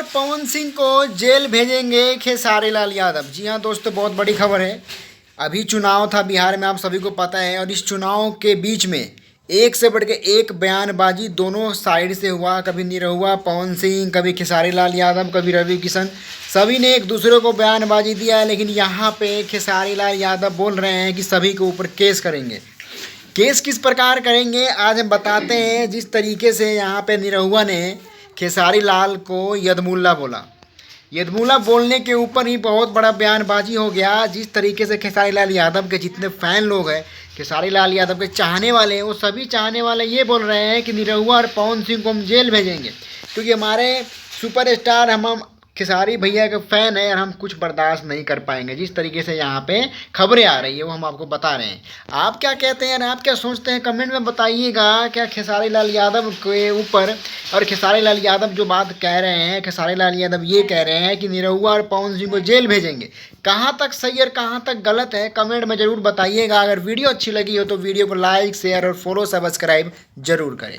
पवन सिंह को जेल भेजेंगे खेसारी लाल यादव। जी हाँ दोस्तों, बहुत बड़ी खबर है। अभी चुनाव था बिहार में, आप सभी को पता है, और इस चुनाव के बीच में एक से बढ़ के एक बयानबाजी दोनों साइड से हुआ। कभी निरहुआ पवन सिंह, कभी खेसारी लाल यादव, कभी रवि किशन, सभी ने एक दूसरे को बयानबाजी दिया है। लेकिन यहाँ पे खेसारी लाल यादव बोल रहे हैं कि सभी के ऊपर केस करेंगे। केस किस प्रकार करेंगे आज हम बताते हैं। जिस तरीके से यहाँ पे निरहुआ ने खेसारी लाल को यदमुल्ला बोला, यदमुल्ला बोलने के ऊपर ही बहुत बड़ा बयानबाजी हो गया। जिस तरीके से खेसारी लाल यादव के जितने फैन लोग हैं, खेसारी लाल यादव के चाहने वाले हैं, वो सभी चाहने वाले ये बोल रहे हैं कि निरहुआ और पवन सिंह को हम जेल भेजेंगे, क्योंकि हमारे सुपरस्टार हम खेसारी भैया के फ़ैन है और हम कुछ बर्दाश्त नहीं कर पाएंगे। जिस तरीके से यहाँ पे खबरें आ रही है वो हम आपको बता रहे हैं। आप क्या कहते हैं और आप क्या सोचते हैं, कमेंट में बताइएगा। क्या खेसारी लाल यादव के ऊपर, और खेसारी लाल यादव जो बात कह रहे हैं, खेसारी लाल यादव ये कह रहे हैं कि निरहुआ और पवन सिंह को जेल भेजेंगे, कहाँ तक सही और कहाँ तक गलत है, कमेंट में ज़रूर बताइएगा। अगर वीडियो अच्छी लगी हो तो वीडियो को लाइक, शेयर और फॉलो, सब्सक्राइब जरूर करें।